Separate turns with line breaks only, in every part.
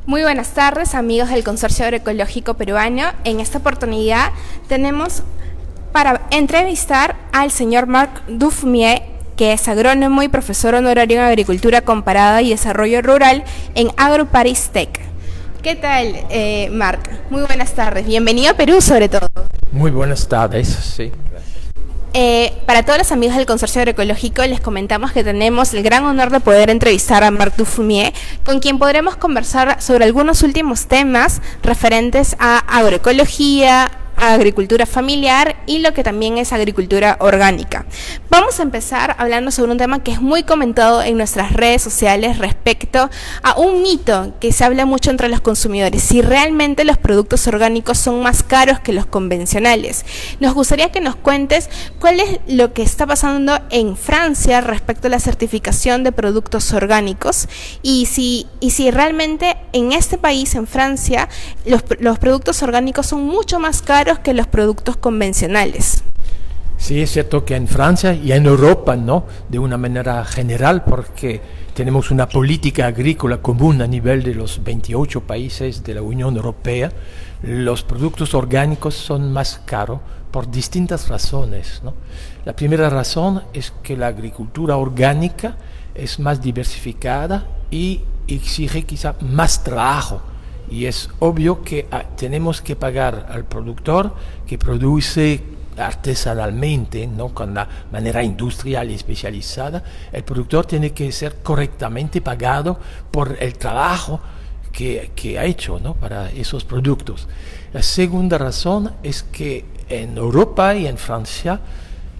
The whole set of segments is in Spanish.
Muy buenas tardes, amigos del Consorcio Agroecológico Peruano. En esta oportunidad tenemos para entrevistar al señor Marc Dufmier, que es agrónomo y profesor honorario en Agricultura Comparada y Desarrollo Rural en AgroParis Tech. ¿Qué tal, Marc? Muy buenas tardes. Bienvenido a Perú, sobre todo.
Muy buenas tardes, sí.
Para todos los amigos del Consorcio Agroecológico les comentamos que tenemos el gran honor de poder entrevistar a Marc Dufmier, con quien podremos conversar sobre algunos últimos temas referentes a agroecología, a agricultura familiar y lo que también es agricultura orgánica. Vamos a empezar hablando sobre un tema que es muy comentado en nuestras redes sociales respecto a un mito que se habla mucho entre los consumidores: si realmente los productos orgánicos son más caros que los convencionales. Nos gustaría que nos cuentes cuál es lo que está pasando en Francia respecto a la certificación de productos orgánicos y si realmente en este país, en Francia, los productos orgánicos son mucho más caros que los productos convencionales.
Sí, es cierto que en Francia y en Europa, ¿no?, de una manera general, porque tenemos una política agrícola común a nivel de los 28 países de la Unión Europea, los productos orgánicos son más caros por distintas razones, ¿no? La primera razón es que la agricultura orgánica es más diversificada y exige quizá más trabajo. Y es obvio que tenemos que pagar al productor que produce artesanalmente, ¿no?, con la manera industrial y especializada. El productor tiene que ser correctamente pagado por el trabajo que ha hecho, ¿no?, para esos productos. La segunda razón es que en Europa y en Francia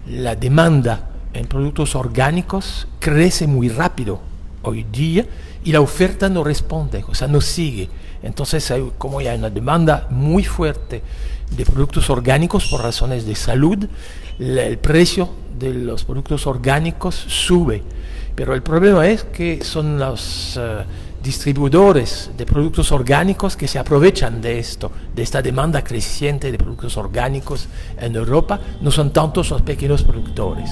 la demanda en productos orgánicos crece muy rápido hoy día y la oferta no responde, o sea, no sigue. Entonces, como hay una demanda muy fuerte de productos orgánicos por razones de salud, el precio de los productos orgánicos sube. Pero el problema es que son los distribuidores de productos orgánicos que se aprovechan de esto, de esta demanda creciente de productos orgánicos en Europa, no son tantos los pequeños productores.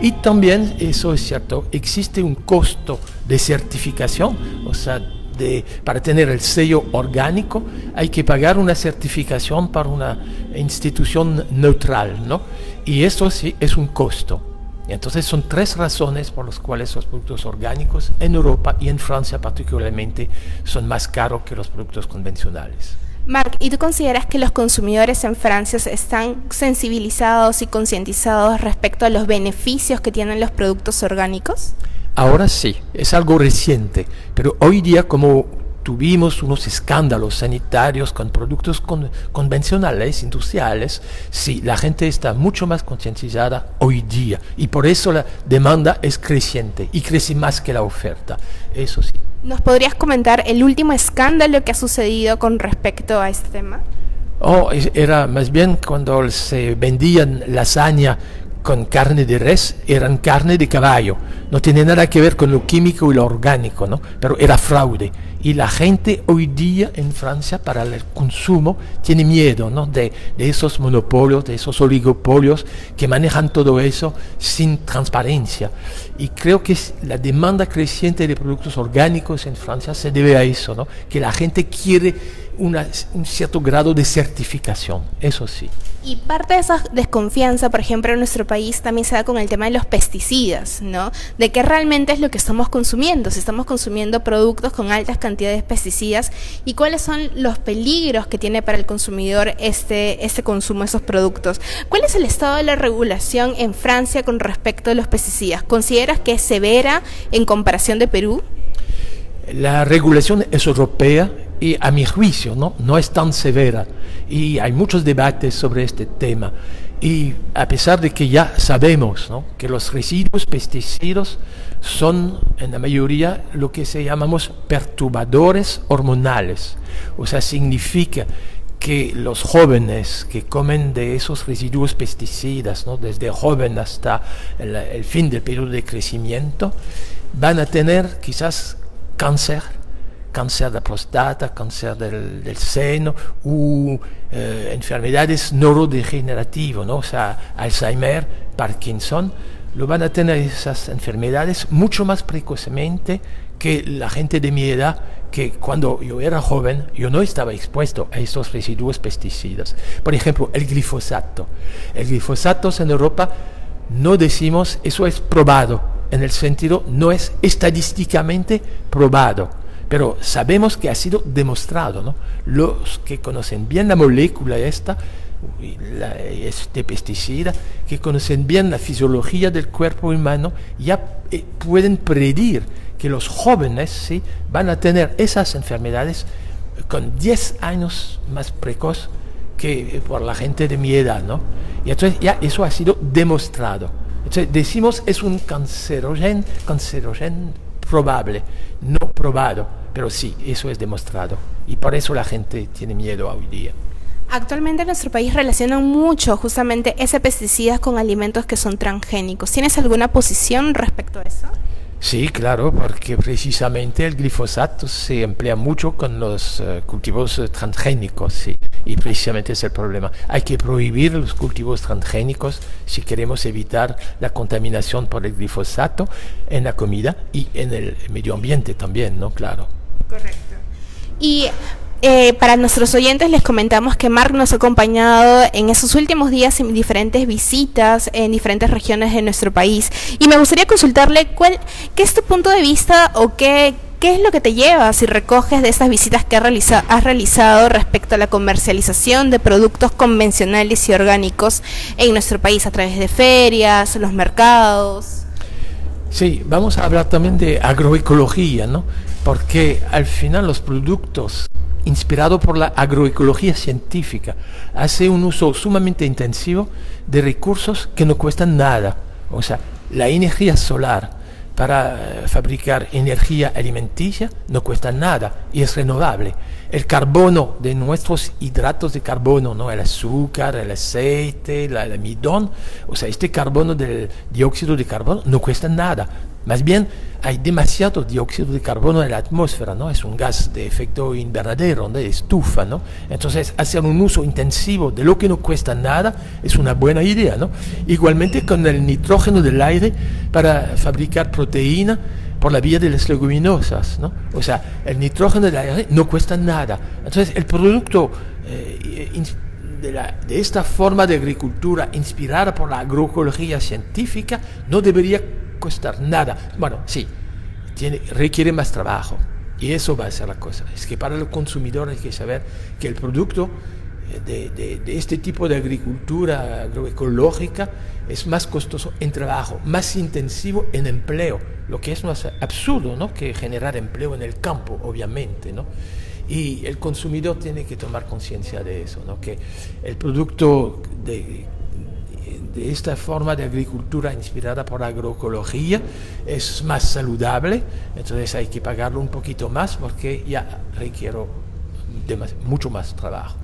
Y también, eso es cierto, existe un costo de certificación, o sea, para tener el sello orgánico hay que pagar una certificación para una institución neutral, ¿no? Y eso sí es un costo. Entonces son tres razones por las cuales los productos orgánicos en Europa y en Francia particularmente son más caros que los productos convencionales.
Marc, ¿y tú consideras que los consumidores en Francia están sensibilizados y concientizados respecto a los beneficios que tienen los productos orgánicos?
Ahora sí, es algo reciente, pero hoy día, como tuvimos unos escándalos sanitarios con productos convencionales, industriales, sí, la gente está mucho más concientizada hoy día y por eso la demanda es creciente y crece más que la oferta, eso sí.
¿Nos podrías comentar el último escándalo que ha sucedido con respecto a este tema?
Era más bien cuando se vendían lasaña con carne de res, eran carne de caballo, no tiene nada que ver con lo químico y lo orgánico, ¿no? Pero era fraude. Y la gente hoy día en Francia para el consumo tiene miedo, ¿no?, de esos monopolios, de esos oligopolios que manejan todo eso sin transparencia. Y creo que la demanda creciente de productos orgánicos en Francia se debe a eso, ¿no?, que la gente quiere un cierto grado de certificación, eso sí.
Y parte de esa desconfianza, por ejemplo, en nuestro país también se da con el tema de los pesticidas, ¿no? De qué realmente es lo que estamos consumiendo, si estamos consumiendo productos con altas cantidades de pesticidas y cuáles son los peligros que tiene para el consumidor este consumo de esos productos. ¿Cuál es el estado de la regulación en Francia con respecto a los pesticidas? ¿Consideras que es severa en comparación de Perú?
La regulación es europea y a mi juicio no es tan severa y hay muchos debates sobre este tema y a pesar de que ya sabemos, ¿no?, que los residuos pesticidas son en la mayoría lo que se llamamos perturbadores hormonales, o sea, significa que los jóvenes que comen de esos residuos pesticidas, ¿no?, desde joven hasta el fin del periodo de crecimiento, van a tener quizás cáncer de próstata, cáncer del seno u enfermedades neurodegenerativas, ¿no?, o sea, Alzheimer, Parkinson, lo van a tener esas enfermedades mucho más precozmente que la gente de mi edad que cuando yo era joven yo no estaba expuesto a estos residuos pesticidas. Por ejemplo, el glifosato. El glifosato en Europa no decimos eso es probado, en el sentido no es estadísticamente probado, pero sabemos que ha sido demostrado, ¿no? Los que conocen bien la molécula este pesticida, que conocen bien la fisiología del cuerpo humano, ya pueden predecir que los jóvenes, ¿sí?, van a tener esas enfermedades con 10 años más precoz que por la gente de mi edad, ¿no? Y entonces ya eso ha sido demostrado. Entonces decimos es un cancerógeno probable, no probado, pero sí, eso es demostrado. Y por eso la gente tiene miedo hoy día.
Actualmente en nuestro país relacionan mucho justamente ese pesticida con alimentos que son transgénicos. ¿Tienes alguna posición respecto a eso?
Sí, claro, porque precisamente el glifosato se emplea mucho con los cultivos transgénicos, sí, y precisamente es el problema. Hay que prohibir los cultivos transgénicos si queremos evitar la contaminación por el glifosato en la comida y en el medio ambiente también, ¿no? Claro.
Correcto. Y para nuestros oyentes les comentamos que Marc nos ha acompañado en esos últimos días en diferentes visitas en diferentes regiones de nuestro país, y me gustaría consultarle qué es tu punto de vista o qué es lo que te lleva si recoges de estas visitas que has realizado respecto a la comercialización de productos convencionales y orgánicos en nuestro país a través de ferias, los mercados.
Sí, vamos a hablar también de agroecología, ¿no? Porque al final los productos inspirado por la agroecología científica, hace un uso sumamente intensivo de recursos que no cuestan nada. O sea, la energía solar para fabricar energía alimenticia no cuesta nada y es renovable. El carbono de nuestros hidratos de carbono, ¿no? El azúcar, el aceite, el almidón, o sea, este carbono del dióxido de carbono no cuesta nada. Más bien, hay demasiado dióxido de carbono en la atmósfera, ¿no? Es un gas de efecto invernadero, de estufa, ¿no? Entonces, hacer un uso intensivo de lo que no cuesta nada es una buena idea, ¿no? Igualmente con el nitrógeno del aire para fabricar proteína por la vía de las leguminosas, ¿no? O sea, el nitrógeno del aire no cuesta nada. Entonces, el producto de esta forma de agricultura inspirada por la agroecología científica no debería costar nada. Bueno, sí, requiere más trabajo y eso va a ser la cosa. Es que para el consumidor hay que saber que el producto de este tipo de agricultura agroecológica es más costoso en trabajo, más intensivo en empleo, lo que es más absurdo, ¿no?, que generar empleo en el campo, obviamente, ¿no? Y el consumidor tiene que tomar conciencia de eso, ¿no?, que el producto de esta forma de agricultura inspirada por la agroecología es más saludable, entonces hay que pagarlo un poquito más porque ya requiere mucho más trabajo.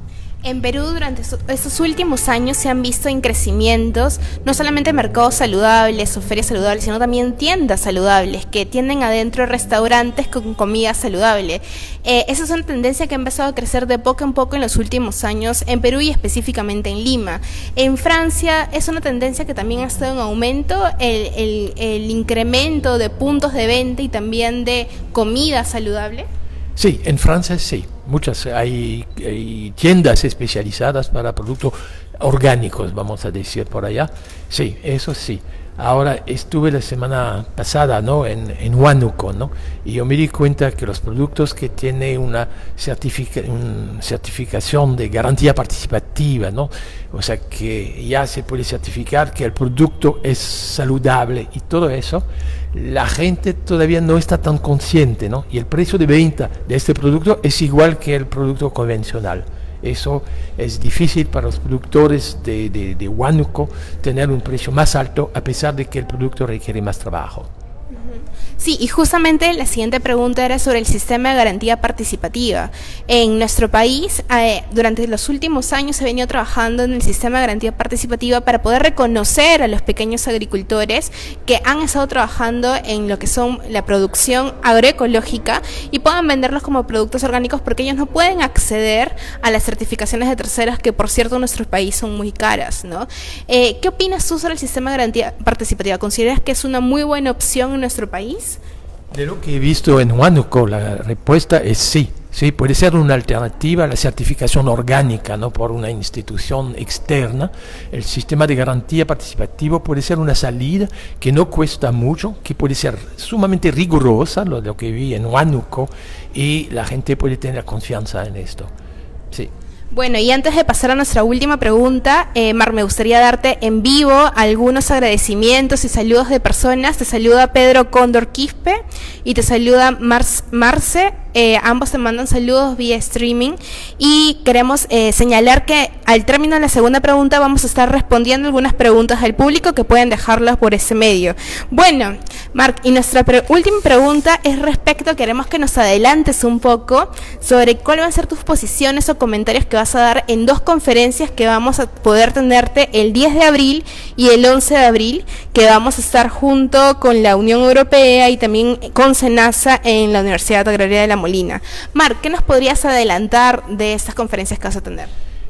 En Perú durante estos últimos años se han visto en crecimientos, no solamente mercados saludables o ferias saludables, sino también tiendas saludables que tienen adentro restaurantes con comida saludable. Esa es una tendencia que ha empezado a crecer de poco en poco en los últimos años en Perú y específicamente en Lima. En Francia es una tendencia que también ha estado en aumento, el incremento de puntos de venta y también de comida saludable.
Sí, en Francia sí. Hay tiendas especializadas para productos orgánicos, vamos a decir por allá. Sí, eso sí. Ahora estuve la semana pasada, ¿no?, en Huánuco, ¿no?, y yo me di cuenta que los productos que tienen una certificación de garantía participativa, ¿no?, o sea que ya se puede certificar que el producto es saludable y todo eso, la gente todavía no está tan consciente, ¿no?, y el precio de venta de este producto es igual que el producto convencional. Eso es difícil para los productores de Huánuco tener un precio más alto a pesar de que el producto requiere más trabajo.
Sí, y justamente la siguiente pregunta era sobre el sistema de garantía participativa. En nuestro país, durante los últimos años se ha venido trabajando en el sistema de garantía participativa para poder reconocer a los pequeños agricultores que han estado trabajando en lo que son la producción agroecológica y puedan venderlos como productos orgánicos porque ellos no pueden acceder a las certificaciones de terceros que, por cierto, en nuestro país son muy caras, ¿no? ¿Qué opinas tú sobre el sistema de garantía participativa? ¿Consideras que es una muy buena opción en nuestro país?
De lo que he visto en Huánuco, la respuesta es sí. Sí, puede ser una alternativa a la certificación orgánica, ¿no? Por una institución externa. El sistema de garantía participativo puede ser una salida que no cuesta mucho, que puede ser sumamente rigurosa, lo que vi en Huánuco, y la gente puede tener confianza en esto. Sí.
Bueno, y antes de pasar a nuestra última pregunta, Mar, me gustaría darte en vivo algunos agradecimientos y saludos de personas. Te saluda Pedro Cóndor Quispe y te saluda Marce. Ambos te mandan saludos vía streaming y queremos señalar que al término de la segunda pregunta vamos a estar respondiendo algunas preguntas del público que pueden dejarlas por ese medio. Bueno, Marc, y nuestra última pregunta es respecto, queremos que nos adelantes un poco sobre cuáles van a ser tus posiciones o comentarios que vas a dar en dos conferencias que vamos a poder tenerte el 10 de abril y el 11 de abril, que vamos a estar junto con la Unión Europea y también con SENASA en la Universidad Agraria de La Molina. Marc, ¿qué nos podrías adelantar de estas conferencias que vas a tener?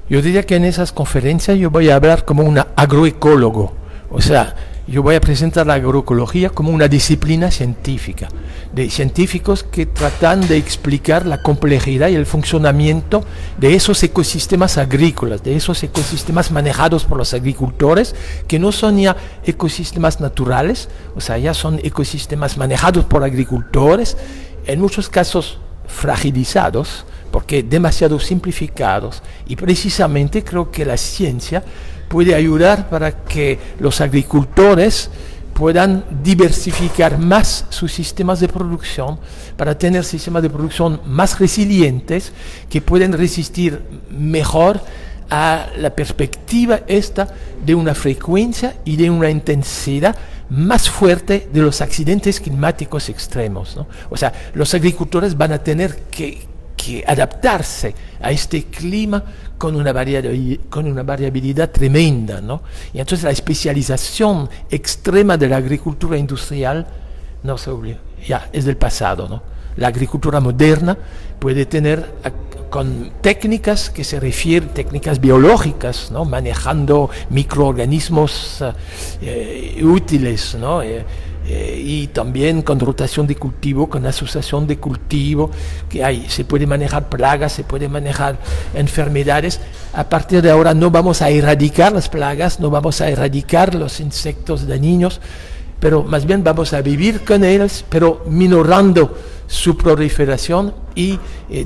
Yo diría que en esas conferencias yo voy a hablar como un agroecólogo, o sea, yo voy a presentar la agroecología como una disciplina científica, de científicos que tratan de explicar la complejidad y el funcionamiento de esos ecosistemas agrícolas, de esos ecosistemas manejados por los agricultores, que no son ya ecosistemas naturales, o sea, ya son ecosistemas manejados por agricultores, en muchos casos fragilizados, porque demasiado simplificados, y precisamente creo que la ciencia puede ayudar para que los agricultores puedan diversificar más sus sistemas de producción, para tener sistemas de producción más resilientes, que pueden resistir mejor a la perspectiva esta de una frecuencia y de una intensidad más fuerte de los accidentes climáticos extremos, ¿no? O sea, los agricultores van a tener que adaptarse a este clima con una variabilidad tremenda, ¿no? Y entonces la especialización extrema de la agricultura industrial no se olvida, ya es del pasado, ¿no? La agricultura moderna puede tener con técnicas que se refieren, técnicas biológicas, ¿no? Manejando microorganismos útiles, ¿no? Y también con rotación de cultivo, con asociación de cultivo, se puede manejar plagas, se puede manejar enfermedades. A partir de ahora no vamos a erradicar las plagas, no vamos a erradicar los insectos dañinos, pero más bien vamos a vivir con ellos, pero minorando su proliferación y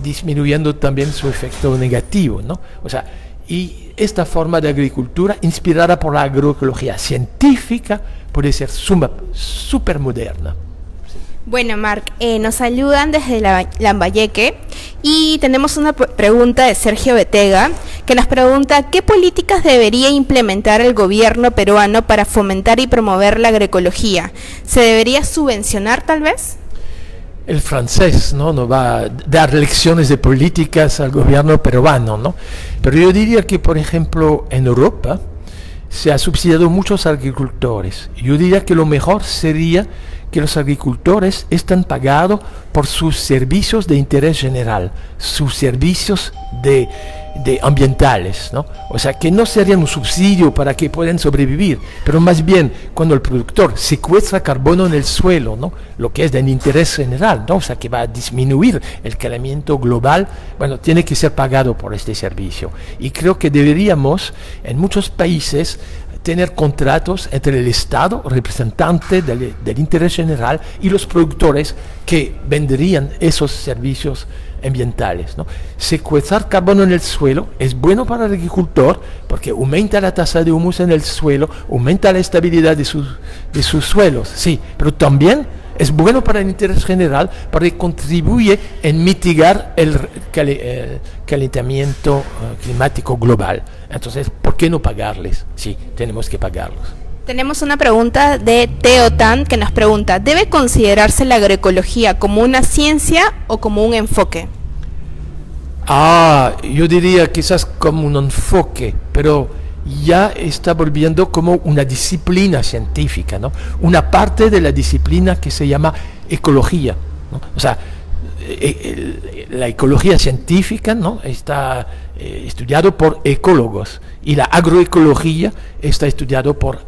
disminuyendo también su efecto negativo, ¿no? O sea, y esta forma de agricultura, inspirada por la agroecología científica, puede ser súper moderna.
Bueno, Marc, nos saludan desde Lambayeque y tenemos una pregunta de Sergio Betega, que nos pregunta ¿qué políticas debería implementar el gobierno peruano para fomentar y promover la agroecología? ¿Se debería subvencionar tal vez?
El francés no va a dar lecciones de políticas al gobierno peruano, ¿no? Pero yo diría que, por ejemplo, en Europa se ha subsidiado muchos agricultores. Yo diría que lo mejor sería que los agricultores están pagados por sus servicios de interés general, sus servicios de ambientales, ¿no? O sea, que no serían un subsidio para que puedan sobrevivir, pero más bien cuando el productor secuestra carbono en el suelo, ¿no? Lo que es del interés general, ¿no? O sea, que va a disminuir el calentamiento global, bueno, tiene que ser pagado por este servicio. Y creo que deberíamos, en muchos países, tener contratos entre el Estado, representante del interés general, y los productores que venderían esos servicios ambientales, ¿no? Secuestrar carbono en el suelo es bueno para el agricultor porque aumenta la tasa de humus en el suelo, aumenta la estabilidad de sus suelos, sí, pero también es bueno para el interés general porque contribuye en mitigar el calentamiento climático global. Entonces, ¿por qué no pagarles? Sí, tenemos que pagarlos.
Tenemos una pregunta de Teo Tan que nos pregunta, ¿debe considerarse la agroecología como una ciencia o como un enfoque?
Yo diría quizás como un enfoque, pero ya está volviendo como una disciplina científica, ¿no? Una parte de la disciplina que se llama ecología, ¿no? O sea, la ecología científica, ¿no? Está estudiado por ecólogos y la agroecología está estudiado por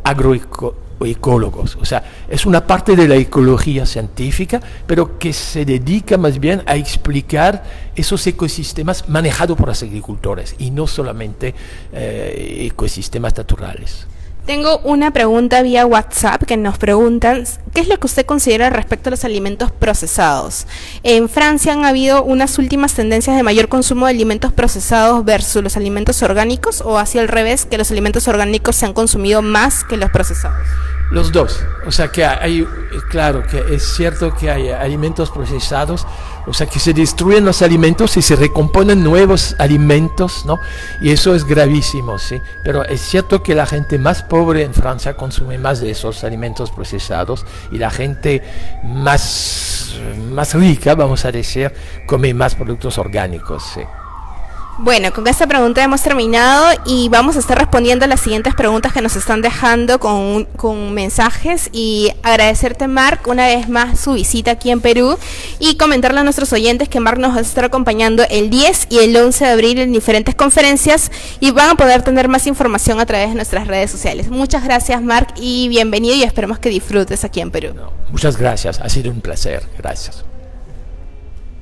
o ecólogos. O sea, es una parte de la ecología científica, pero que se dedica más bien a explicar esos ecosistemas manejados por los agricultores y no solamente ecosistemas naturales.
Tengo una pregunta vía WhatsApp que nos preguntan, ¿qué es lo que usted considera respecto a los alimentos procesados? En Francia han habido unas últimas tendencias de mayor consumo de alimentos procesados versus los alimentos orgánicos, o hacia el revés, que los alimentos orgánicos se han consumido más que los procesados.
Los dos, o sea que hay, claro que es cierto que hay alimentos procesados, o sea que se destruyen los alimentos y se recomponen nuevos alimentos, ¿no? Y eso es gravísimo, ¿sí? Pero es cierto que la gente más pobre en Francia consume más de esos alimentos procesados y la gente más rica, vamos a decir, come más productos orgánicos, ¿sí?
Bueno, con esta pregunta hemos terminado y vamos a estar respondiendo a las siguientes preguntas que nos están dejando con mensajes, y agradecerte, Marc, una vez más su visita aquí en Perú, y comentarle a nuestros oyentes que Marc nos va a estar acompañando el 10 y el 11 de abril en diferentes conferencias y van a poder tener más información a través de nuestras redes sociales. Muchas gracias, Marc, y bienvenido, y esperemos que disfrutes aquí en Perú.
Muchas gracias, ha sido un placer, gracias.